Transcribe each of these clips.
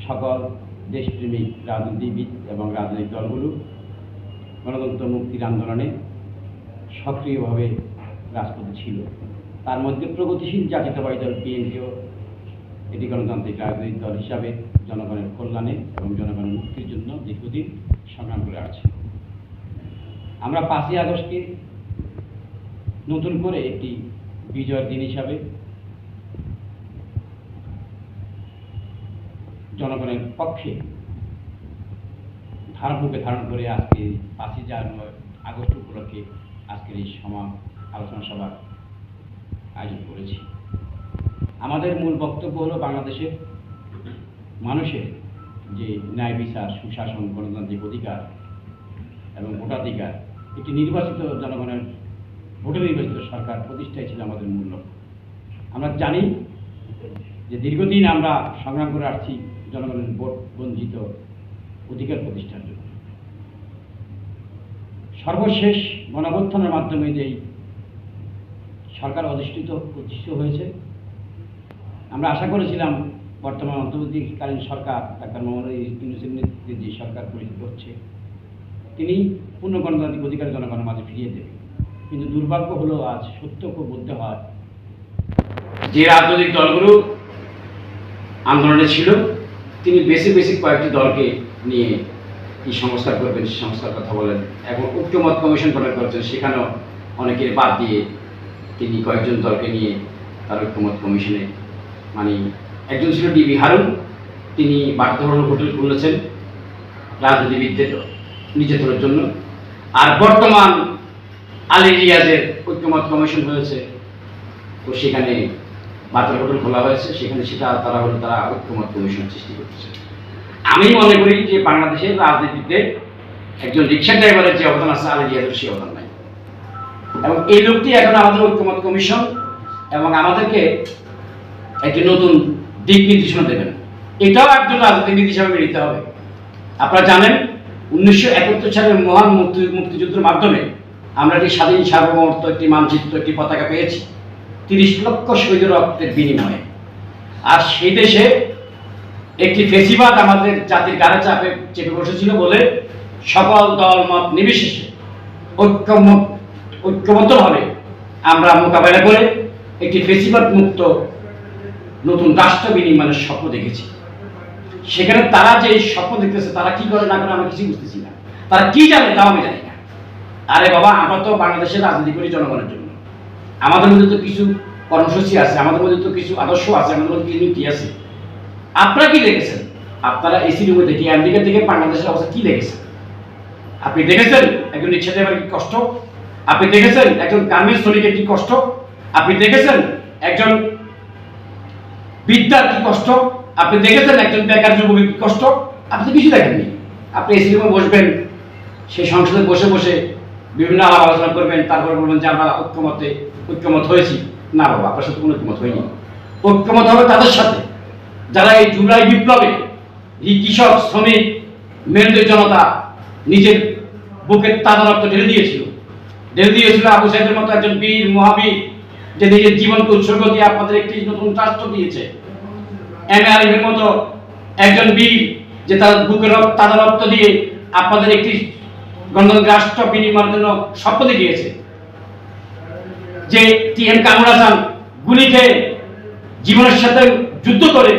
সকল দেশপ্রেমিক রাজনীতিবিদ এবং রাজনৈতিক দলগুলো গণতন্ত্র মুক্তির আন্দোলনে সক্রিয়ভাবে রাজপথে ছিল। তার মধ্যে প্রগতিশীল জাতীয়তাবাদী দল বিএনপিও এটি গণতান্ত্রিক রাজনৈতিক দল হিসাবে জনগণের কল্যাণে এবং জনগণের মুক্তির জন্য দীর্ঘদিন সংগ্রাম করে আসছে। আমরা 5ই আগস্টকে নতুন করে একটি বিজয়ের দিন হিসাবে জনগণের পক্ষে বুকে ধারণ করে আজকে 5ই আগস্ট উপলক্ষে আজকের এই আলোচনা সভার আয়োজন করেছি। আমাদের মূল বক্তব্য হলো বাংলাদেশের মানুষের যে ন্যায় বিচার, সুশাসন, গণতান্ত্রিক অধিকার এবং ভোটাধিকার, একটি নির্বাচিত জনগণের ভোটে নির্বাচিত সরকার প্রতিষ্ঠাই ছিল আমাদের মূল লক্ষ্য। আমরা জানি যে দীর্ঘদিন আমরা সংগ্রাম করে আসছি জনগণের ভোট বঞ্চিত অধিকার প্রতিষ্ঠার জন্য। সর্বশেষ গণঅভ্যুত্থানের মাধ্যমে যেই সরকার প্রতিষ্ঠিত হয়েছে, আমরা আশা করেছিলাম বর্তমান অন্তর্বর্তীকালীন সরকার ডাক্তার মোহাম্মদ ইউনূসের নেতৃত্বে যে সরকার পরিচালিত হচ্ছে, তিনি পূর্ণ গণতান্ত্রিক অধিকার জনগণের মাঝে ফিরিয়ে দেবেন। কিন্তু দুর্ভাগ্য হলো আজ সত্যকে বলতে হয়, যে রাজনৈতিক দলগুলো আন্দোলনে ছিল তিনি বেশি কয়েকটি দলকে নিয়ে কি সংস্কার করবেন সে সংস্কার কথা বলেন এবং ঐক্যমত কমিশন গঠন করেছেন, সেখানেও অনেকের বাদ দিয়ে তিনি কয়েকজন দলকে নিয়ে তার ঐক্যমত কমিশনে একজন ছিল ডিবি হারুন, তিনি বাধ্যতামূলক হোটেল খুলেছেন রাজনীতিবিদদের নির্যাতনের জন্য। আর বর্তমান আলী রিয়াজের ঐক্যমত কমিশন হয়েছে, তো সেখানে বাতার হোটেল খোলা হয়েছে, সেখানে তারা ঐক্যমত কমিশন সৃষ্টি করতেছে। আমি মনে করি যে বাংলাদেশের রাজনীতিতে একজন রিক্সা ড্রাইভারের যে অবদান আছে, আলী রিয়াজের সেই অবদান নাই। এবং এই লোকটি এখন আমাদের ঐক্যমত কমিশন এবং আমাদেরকে একটি নতুন দিক নির্দেশনা দেবেন, এটাও একজন রাজনীতিবিদ হিসাবে নিতে হবে। আপনারা জানেন 1971 সালের মহান মুক্তিযুদ্ধের মাধ্যমে আমরা একটি স্বাধীন সার্বভৌমত্ব, একটি মানচিত্র, একটি পতাকা পেয়েছি 30 লক্ষ শহীদের রক্তের বিনিময়ে। আর সেই দেশে একটি ফেসিবাদ আমাদের জাতির গাড়ে চেপে বসেছিল বলে সকল দল মত নির্বিশেষে ঐক্যবদ্ধভাবে আমরা মোকাবেলা করে একটি ফেসিবাদ মুক্ত নতুন রাষ্ট্র বিনির্মাণের স্বপ্ন দেখেছি। সেখানে তারা যে স্বপ্ন দেখতেছে, তারা কি করে না করে আমরা কিছু বুঝতেছি না, তারা কি জানে তাও আমি জানি না। আরে বাবা, আমরা তো বাংলাদেশের রাজনীতি করি জনগণের জন্য। আমাদের মধ্যে তো কিছু কর্মসূচি আছে, আমাদের মধ্যে তো কিছু আদর্শ আছে, আমাদের মধ্যে কিছু নীতি আছে। আপনারা কি দেখেছেন? আপনারা এসি রুমে দেখে আমেরিকা থেকে বাংলাদেশের অবস্থা কি দেখেছেন? আপনি দেখেছেন একজন রিক্সা ড্রাইভারের কি কষ্ট? আপনি দেখেছেন একজন গার্মেন্টস শ্রমিকের কি কষ্ট? আপনি দেখেছেন একজন বিদ্যার কি কষ্ট? আপনি দেখেছেন একজন বেকার যুবকের কি কষ্ট? আপনি তো কিছু দেখেননি। আপনি এসি রুমে বসবেন, সেই সংসদে বসে বসে বিভিন্ন আলাপ আলোচনা করবেন, তারপরে বলবেন যে আমরা ঐক্যমত হয়েছি। না বাবা, আপনার সাথে কোনো ঐক্যমত হয়নি। ঐক্যমত হবে তাদের সাথে যারা এই জুলাই বিপ্লবে এই কৃষক, শ্রমিক, মেহনতি জনতা নিজের বুকের তাজা রক্ত ঢেলে দিয়েছিল আবু সাইদের মতো একজন বীর মহাবীর, যে নিজের জীবনকে উৎসর্গ দিয়ে আপনাদের একটি নতুন রাষ্ট্র দিয়েছে। এমএ আলিমের মতো একজন বীর, যে তার বুকের তাজা রক্ত দিয়ে আপনাদের একটি গণতান্ত্রিক রাষ্ট্র বিনির্মাণের জন্য স্বপ্ন দেখিয়েছে। যে টিএম কামরুল হাসান গুলি খেয়ে জীবনের সাথে যুদ্ধ করে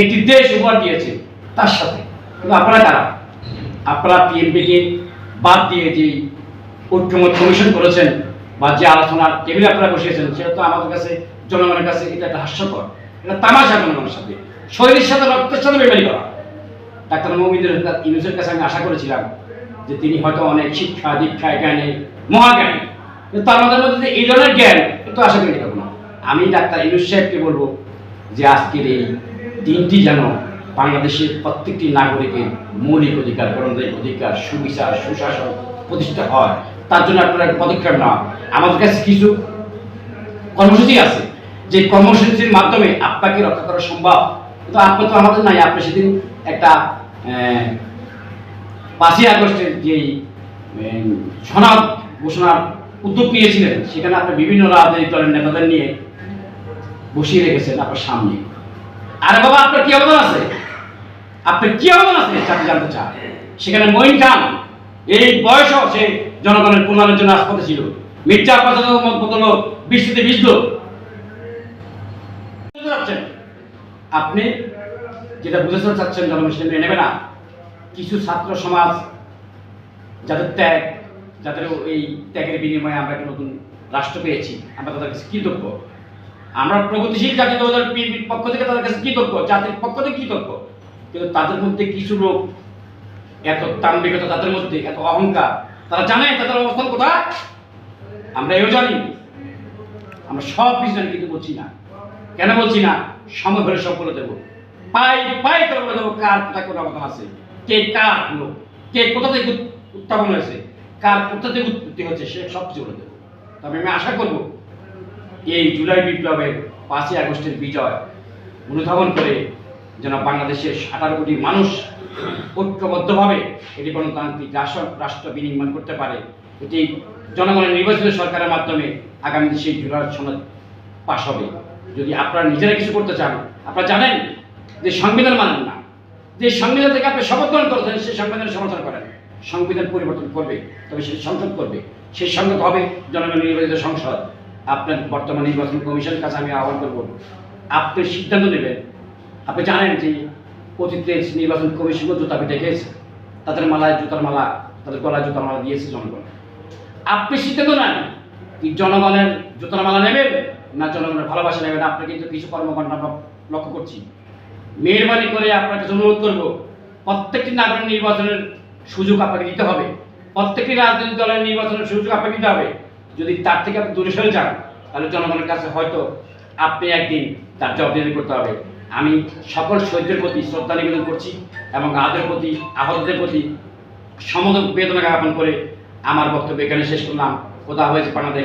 একটি দেশ উপহার দিয়েছে তার সাথে। কিন্তু আপনারা কারা? আপনারা পিএমপিকে বাদ দিয়ে যে ঐক্যমত কমিশন করেছেন বা যে আলোচনার টেবিলে আপনারা বসিয়েছেন, সেটা তো আমাদের কাছে, জনগণের কাছে এটা একটা হাস্যকর, এটা তামাশা। জনগণের সাথে, শরীরের সাথে, রক্তের সাথে বেমারি করা। ডাক্তার মোহাম্মদ ইউনূসের কাছে আমি আশা করেছিলাম যে তিনি হয়তো অনেক শিক্ষা দীক্ষায় জ্ঞানে মহাজ্ঞানী, কিন্তু আমাদের মধ্যে এই ধরনের জ্ঞান একটু আশা করি না। আমি ডাক্তার ইউনূস সাহেবকে বলবো যে আজকের এই দিনটি যেন বাংলাদেশের প্রত্যেকটি নাগরিকের মৌলিক অধিকার, গণতান্ত্রিক অধিকার, সুবিচার, সুশাসন প্রতিষ্ঠা হয়, তার জন্য আপনারা পদক্ষেপ নেওয়া। আমাদের কাছে কিছু কর্মসূচি আছে, যে কর্মসূচির মাধ্যমে আপনাকে রক্ষা করা সম্ভব, কিন্তু আপনি তো আমাদের নাই। আপনি সেদিন একটা 5ই আগস্টের যেই সনদ ঘোষণার উদ্যোগ নিয়েছিলেন, সেখানে আপনি বিভিন্ন রাজনৈতিক দলের নেতাদের নিয়ে বসিয়ে রেখেছেন আপনার সামনে। আরে বাবা, আপনার কি অবদান আছে? আপনার কি অবদান আছে চাকরি জানতে চান? সেখানে মঈন খান এই বয়সও সে জনগণের কল্যাণের জন্য রাজপথে ছিল। মির্জা আব্বাস মতো বৃষ্টিতে ভিজলো। আপনি যেটা বুঝাতে চাচ্ছেন জনগণ সেটা মেনে নেবে না। কিছু ছাত্র সমাজ যাদের এই ত্যাগের বিনিময়ে আমরা একটা নতুন রাষ্ট্র পেয়েছি, আমরা তাদের কাছে কৃতজ্ঞ। আমরা প্রগতিশীল জাতীয় দলের পক্ষ থেকে তাদের কাছে কৃতজ্ঞ, জাতির পক্ষ থেকে কৃতজ্ঞ। কিন্তু তাদের মধ্যে কিছু লোক এত তাম্বিকতা, তাদের মধ্যে এত অহংকার, তারা জানে তাদের অবস্থান কোথায়। আমরা এও জানি, আমরা সব কিছু জানি, কিন্তু বলছি না। কেন বলছি না? সময় হলে সব বলে দেবো, পাই করে বলে দেবো কার কোথায় কোন অবদান আছে, কে কার হলো, কে কোথা থেকে উত্থাপন হয়েছে, কার কোথা থেকে উৎপত্তি হচ্ছে, সে সব কিছু বলে দেবো। তবে আমি আশা করব এই জুলাই বিপ্লবের 5ই আগস্টের বিজয় অনুধাবন করে যেন বাংলাদেশের 18 কোটি মানুষ ঐক্যবদ্ধভাবে এটি গণতান্ত্রিক রাষ্ট্র বিনির্মাণ করতে পারে। এটি জনগণের নির্বাচিত সরকারের মাধ্যমে আগামী সেই জুলাই সনদ পাশ হবে। যদি আপনারা নিজেরা কিছু করতে চান, আপনারা জানেন যে সংবিধান মানেন না, যে সংবিধান থেকে আপনি শপথ গ্রহণ করেছেন সেই সংবিধানের সমর্থন করেন। সংবিধান পরিবর্তন করবে, তবে সেটি সংসদ করবে, সেই সংসদ হবে জনগণের নির্বাচিত সংসদ। আপনার বর্তমান নির্বাচন কমিশনের কাছে আমি আহ্বান করব, আপনি সিদ্ধান্ত নেবেন। আপনি জানেন যে অতীতে নির্বাচন কমিশনও জুতা পেটে খেয়েছে, তাদের মালায় জুতার মালা, তাদের গলায় জুতার মালা দিয়েছে জনগণ। আপনি সিদ্ধান্ত নেন জনগণের জুতার মালা নেবেন না জনগণের ভালোবাসা নেবেন। আপনি কিন্তু কিছু কর্মকাণ্ড আমরা লক্ষ্য করছি। মেহরবানি করে আপনার কাছে অনুরোধ করবো, প্রত্যেকটি নাগরিক নির্বাচনের সুযোগ আপনাকে দিতে হবে, প্রত্যেকটি রাজনৈতিক দলের নির্বাচনের সুযোগ আপনাকে দিতে হবে। যদি তার থেকে আপনি দূরে সরে যান, তাহলে জনগণের কাছে হয়তো আপনি একদিন তার জবাবদিহি করতে হবে। আমি সকল শহীদদের প্রতি শ্রদ্ধা নিবেদন করছি এবং আহতদের প্রতি প্রতি সমবেদনা জ্ঞাপন করে আমার বক্তব্য এখানে শেষ করলাম। খোদা হাফেজ। বাংলাদেশ।